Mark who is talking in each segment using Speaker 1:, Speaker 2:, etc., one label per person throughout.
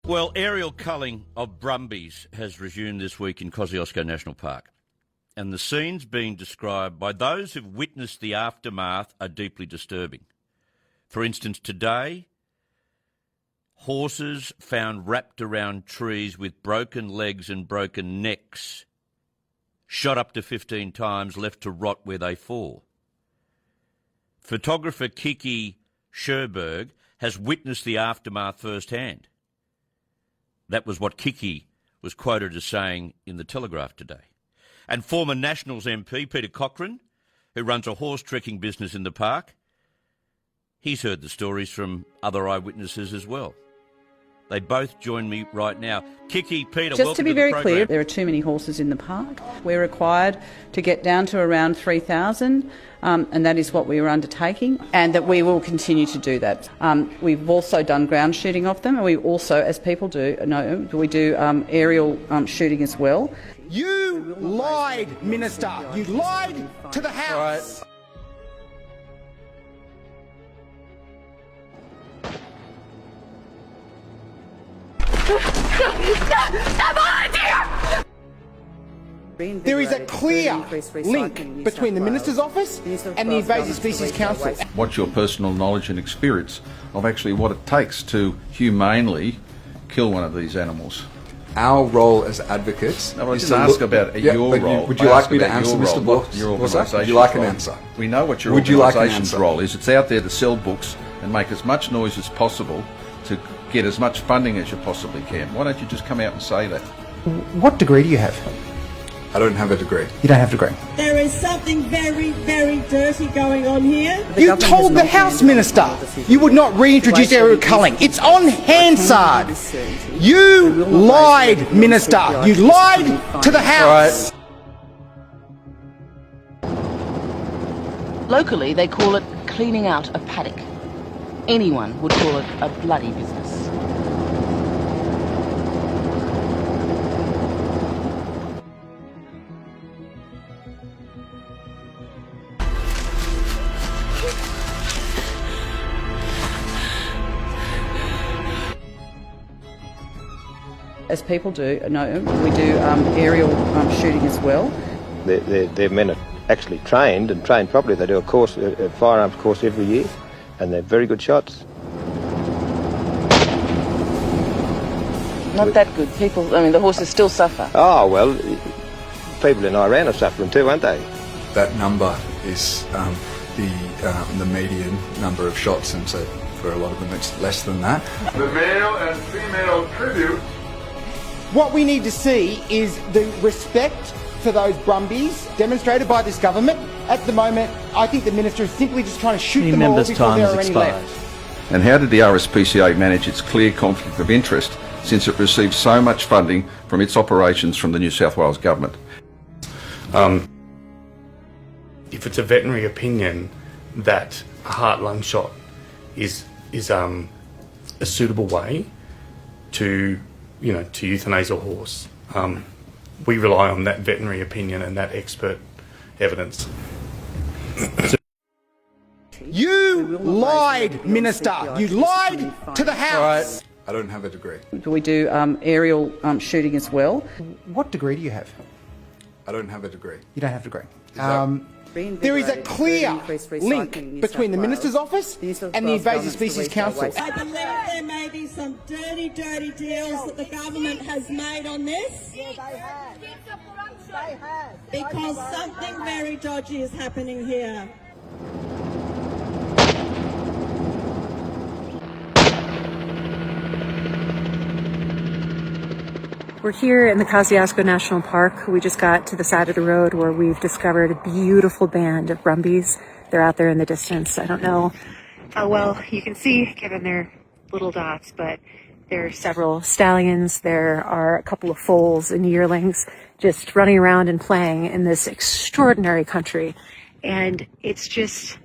Speaker 1: Well, aerial culling of brumbies has resumed this week in Kosciuszko National Park. And the scenes being described by those who've witnessed the aftermath are deeply disturbing. For instance, today, horses found wrapped around trees with broken legs and broken necks, shot up to 15 times, left to rot where they fall. Photographer Kiki Sherberg has witnessed the aftermath firsthand. That was what Kiki was quoted as saying in the Telegraph today. And former Nationals MP Peter Cochrane, who runs a horse trekking business in the park, he's heard the stories from other eyewitnesses as well. They both join me right now. Kiki, Peter,
Speaker 2: just to be very clear, there are too many horses in the park. We're required to get down to around 3,000, and that is what we are undertaking, and that we will continue to do that. We've also done ground shooting of them, and we also, as people do know, we do aerial shooting as well.
Speaker 3: You lied, Minister. You lied to the House. There is a clear link between the Minister's office and the Invasive Species Council.
Speaker 4: What's your personal knowledge and experience of actually what it takes to humanely kill one of these animals?
Speaker 5: Our role as advocates.
Speaker 4: No, I didn't ask about your role.
Speaker 5: Would you like me to answer, Mr. Block? Would you like an answer?
Speaker 4: We know what your organisation's role is. It's out there to sell books and make as much noise as possible to get as much funding as you possibly can. Why don't you just come out and say that?
Speaker 3: What degree do you have?
Speaker 5: I don't have a degree.
Speaker 3: You don't have a degree.
Speaker 6: There is something very, very dirty going on here.
Speaker 3: You told the House Minister you would not reintroduce aerial culling. It's on Hansard. You lied, Minister. You lied to the House.
Speaker 7: Locally, they call it cleaning out a paddock. Anyone would call it a bloody business.
Speaker 2: As people do know, we do aerial shooting as well.
Speaker 8: Their men are actually trained and trained properly. They do a firearms course every year, and they're very good shots.
Speaker 7: Not that good. The horses still suffer.
Speaker 8: Oh, well, people in Iran are suffering too, aren't they?
Speaker 5: That number is the median number of shots, and so for a lot of them it's less than that.
Speaker 9: The male and female tribute.
Speaker 3: What we need to see is the respect for those brumbies demonstrated by this government. At the moment, I think the Minister is simply just trying to shoot them all before there are any left.
Speaker 4: And how did the RSPCA manage its clear conflict of interest since it receives so much funding from its operations from the New South Wales Government?
Speaker 10: If it's a veterinary opinion that a heart-lung shot is a suitable way to euthanize a horse, we rely on that veterinary opinion and that expert evidence.
Speaker 3: You lied, Minister. You lied to the House.
Speaker 5: I don't have a degree.
Speaker 2: We do aerial shooting as well.
Speaker 3: What degree do you have?
Speaker 5: I don't have a degree.
Speaker 3: You don't have a degree. There is a clear link between the Minister's office and the Invasive Species Council.
Speaker 6: I believe there may be some dirty, dirty deals that the government has made on this.
Speaker 11: Yeah, they have. They have.
Speaker 6: Because something very dodgy is happening here.
Speaker 12: We're here in the Kosciuszko National Park. We just got to the side of the road where we've discovered a beautiful band of brumbies. They're out there in the distance. I don't know how well you can see given their little dots, but there are several stallions. There are a couple of foals and yearlings just running around and playing in this extraordinary country. And it's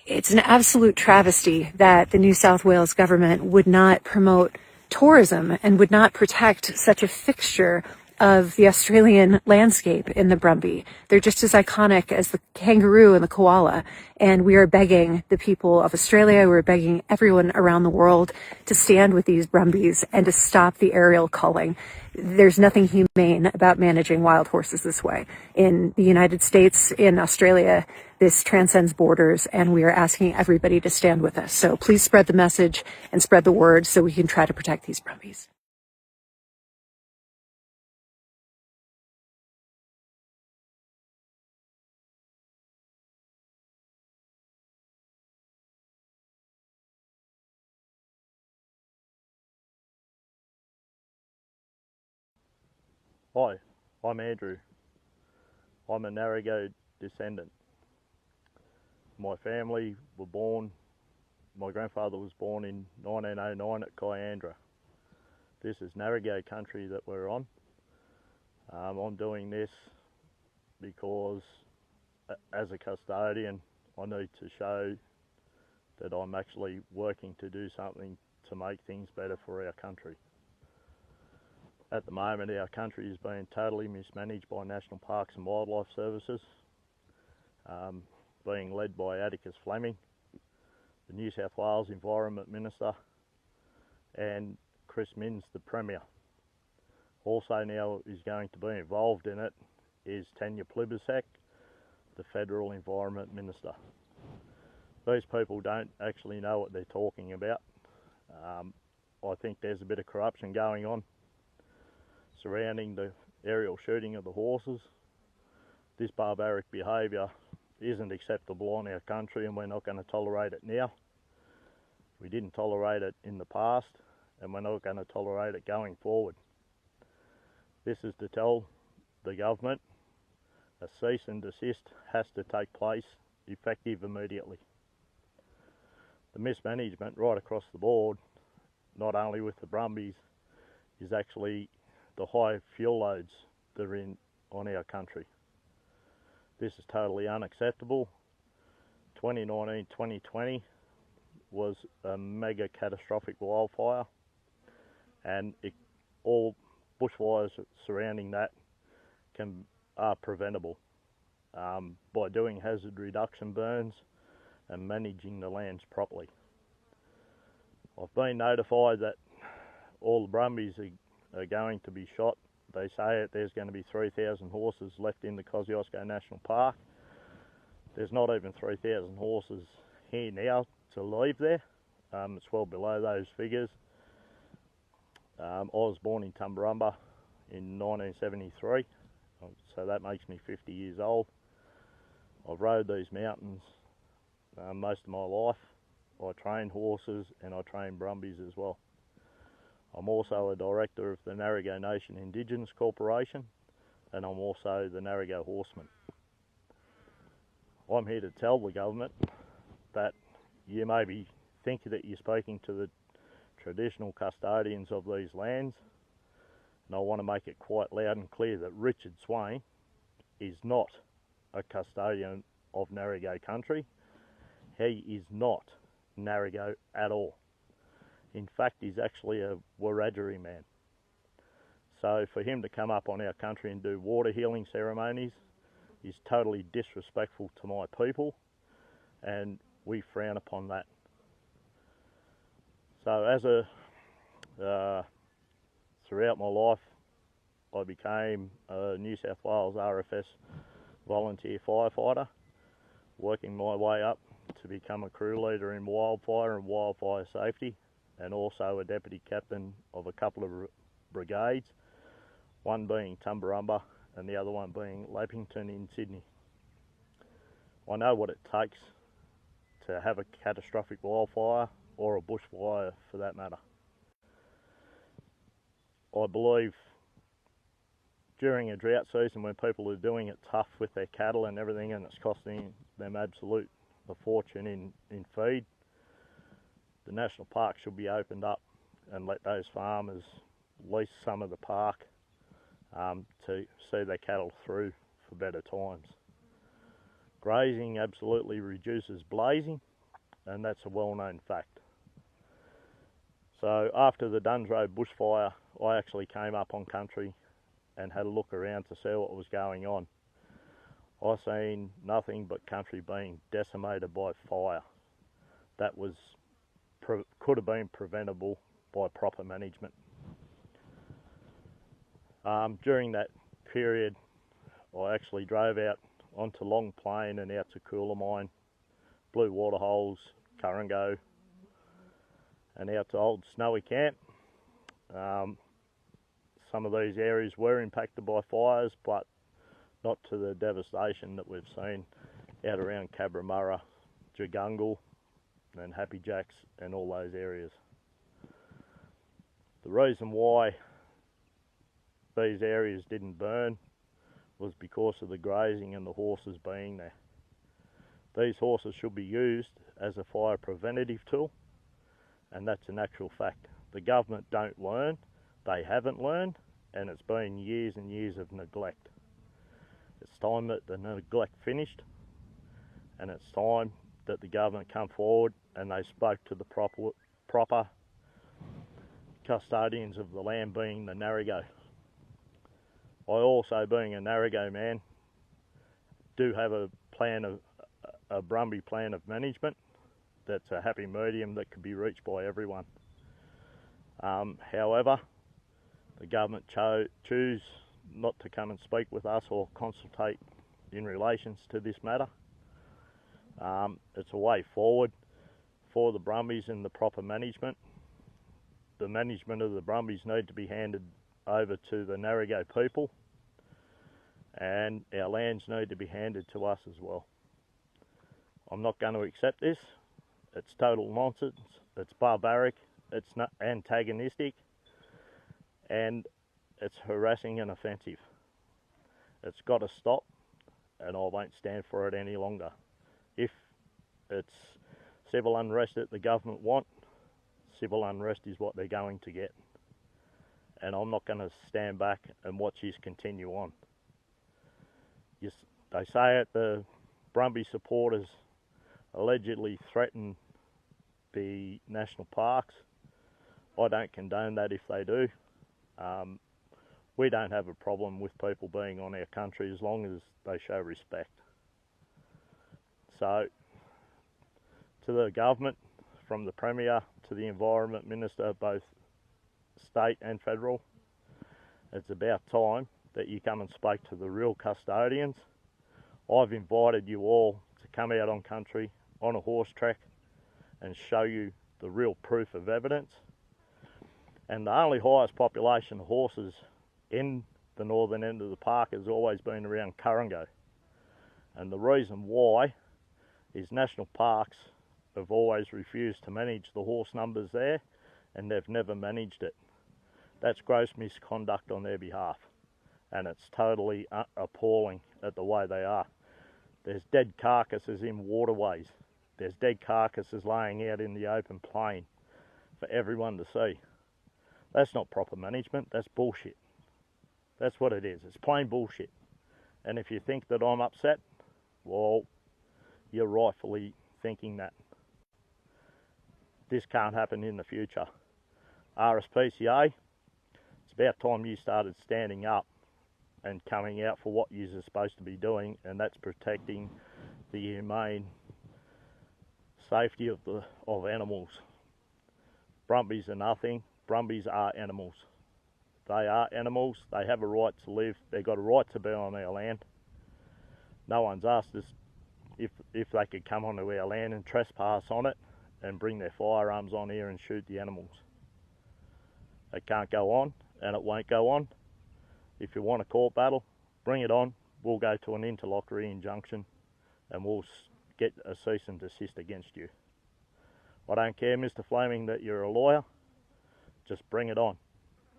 Speaker 12: an absolute travesty that the New South Wales government would not promote tourism and would not protect such a fixture of the Australian landscape in the Brumby. They're just as iconic as the kangaroo and the koala. And we are begging the people of Australia, we're begging everyone around the world to stand with these Brumbies and to stop the aerial culling. There's nothing humane about managing wild horses this way. In the United States, in Australia, this transcends borders, and we are asking everybody to stand with us. So please spread the message and spread the word so we can try to protect these Brumbies.
Speaker 13: Hi, I'm Andrew. I'm a Narragain descendant. My family were born, my grandfather was born in 1909 at Kyandra. This is Narragain country that we're on. I'm doing this because as a custodian I need to show that I'm actually working to do something to make things better for our country. At the moment our country is being totally mismanaged by National Parks and Wildlife Services, being led by Atticus Fleming, the New South Wales Environment Minister, and Chris Minns, the Premier. Also now is going to be involved in it is Tanya Plibersek, the Federal Environment Minister. These people don't actually know what they're talking about. I think there's a bit of corruption going on surrounding the aerial shooting of the horses. This barbaric behaviour isn't acceptable in our country, and we're not going to tolerate it now. We didn't tolerate it in the past, and we're not going to tolerate it going forward. This is to tell the government a cease and desist has to take place, effective immediately. The mismanagement right across the board, not only with the Brumbies, is actually the high fuel loads that are on our country. This is totally unacceptable. 2019-2020 was a mega catastrophic wildfire, and all bushfires surrounding that are preventable by doing hazard reduction burns and managing the lands properly. I've been notified that all the Brumbies are going to be shot. They say that there's going to be 3,000 horses left in the Kosciuszko National Park. There's not even 3,000 horses here now to leave there. It's well below those figures. I was born in Tumbarumba in 1973, so that makes me 50 years old. I've rode these mountains most of my life. I train horses and I train Brumbies as well. I'm also a director of the Narragain Nation Indigenous Corporation, and I'm also the Narragain Horseman. I'm here to tell the government that you may be thinking that you're speaking to the traditional custodians of these lands, and I want to make it quite loud and clear that Richard Swain is not a custodian of Narragain country. He is not Narragain at all. In fact, he's actually a Wiradjuri man. So for him to come up on our country and do water healing ceremonies is totally disrespectful to my people, and we frown upon that. So as throughout my life, I became a New South Wales RFS volunteer firefighter, working my way up to become a crew leader in wildfire and wildfire safety, and also a deputy captain of a couple of brigades, one being Tumbarumba and the other one being Lappington in Sydney. I know what it takes to have a catastrophic wildfire, or a bushfire for that matter. I believe during a drought season when people are doing it tough with their cattle and everything, and it's costing them absolute a fortune in feed, the national park should be opened up and let those farmers lease some of the park to see their cattle through for better times. Grazing absolutely reduces blazing, and that's a well-known fact. So after the Duns Road bushfire, I actually came up on country and had a look around to see what was going on. I seen nothing but country being decimated by fire. That could have been preventable by proper management. During that period, I actually drove out onto Long Plain and out to Coolamine, Blue Waterholes, Currango, and out to Old Snowy Camp. Some of these areas were impacted by fires, but not to the devastation that we've seen out around Cabramatta, Jagungal, and Happy Jacks and all those areas. The reason why these areas didn't burn was because of the grazing and the horses being there. These horses should be used as a fire preventative tool, and that's an actual fact. The government don't learn, they haven't learned, and it's been years and years of neglect. It's time that the neglect finished, and it's time that the government come forward and they spoke to the proper custodians of the land, being the Narrego. I also, being a Narrego man, do have a Brumby plan of management that's a happy medium that can be reached by everyone. However, the government choose not to come and speak with us or consultate in relations to this matter. It's a way forward for the Brumbies and the proper management. The management of the Brumbies need to be handed over to the Narrego people, and our lands need to be handed to us as well. I'm not going to accept this. It's total nonsense, it's barbaric, it's not antagonistic, and it's harassing and offensive. It's got to stop, and I won't stand for it any longer. If it's civil unrest that the government want, civil unrest is what they're going to get. And I'm not going to stand back and watch this continue on. Yes, they say it, the Brumby supporters allegedly threaten the national parks. I don't condone that if they do. We don't have a problem with people being on our country as long as they show respect. So, to the government, from the Premier to the Environment Minister, both state and federal, it's about time that you come and speak to the real custodians. I've invited you all to come out on country on a horse track and show you the real proof of evidence. And the only highest population of horses in the northern end of the park has always been around Currango. And the reason why is national parks have always refused to manage the horse numbers there, and they've never managed it. That's gross misconduct on their behalf, and it's totally appalling at the way they are. There's dead carcasses in waterways. There's dead carcasses laying out in the open plain for everyone to see. That's not proper management, that's bullshit. That's what it is, it's plain bullshit. And if you think that I'm upset, well, you're rightfully thinking that. This can't happen in the future. RSPCA, it's about time you started standing up and coming out for what you're supposed to be doing, and that's protecting the humane safety of animals. Brumbies are nothing. Brumbies are animals. They are animals. They have a right to live. They've got a right to be on our land. No one's asked us if they could come onto our land and trespass on it and bring their firearms on here and shoot the animals. It can't go on, and it won't go on. If you want a court battle, bring it on. We'll go to an interlocutory injunction and we'll get a cease and desist against you. I don't care, Mr. Flaming, that you're a lawyer. Just bring it on.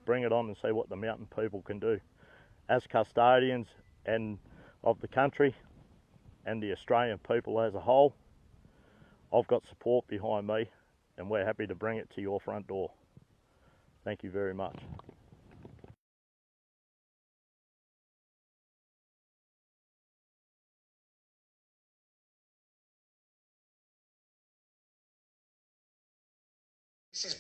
Speaker 13: Bring it on and see what the mountain people can do. As custodians and of the country and the Australian people as a whole, I've got support behind me, and we're happy to bring it to your front door. Thank you very much.
Speaker 14: This is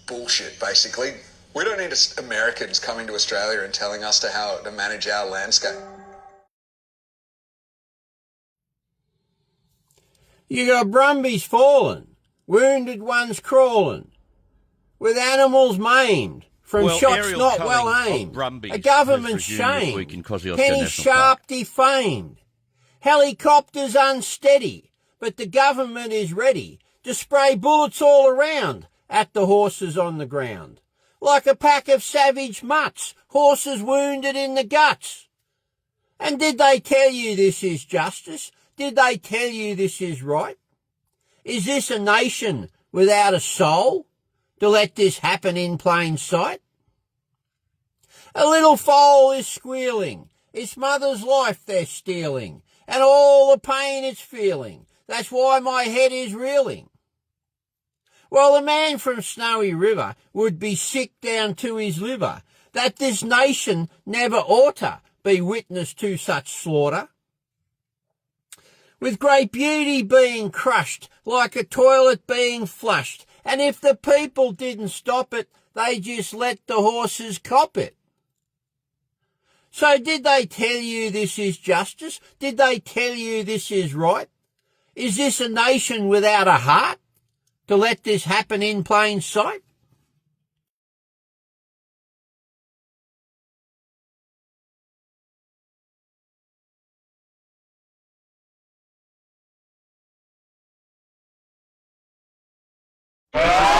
Speaker 14: bullshit, basically. We don't need Americans coming to Australia and telling us how to manage our landscape.
Speaker 15: You got brumbies falling, wounded ones crawling, with animals maimed from shots not well aimed. A government shamed, penny sharp defamed. Helicopters unsteady, but the government is ready to spray bullets all around at the horses on the ground. Like a pack of savage mutts, horses wounded in the guts. And did they tell you this is justice? Did they tell you this is right? Is this a nation without a soul to let this happen in plain sight? A little foal is squealing, its mother's life they're stealing, and all the pain it's feeling. That's why my head is reeling. Well, the man from Snowy River would be sick down to his liver that this nation never oughta be witness to such slaughter. With great beauty being crushed like a toilet being flushed, and if the people didn't stop it, they just let the horses cop it. So did they tell you this is justice? Did they tell you this is right? Is this a nation without a heart to let this happen in plain sight?
Speaker 9: Ah!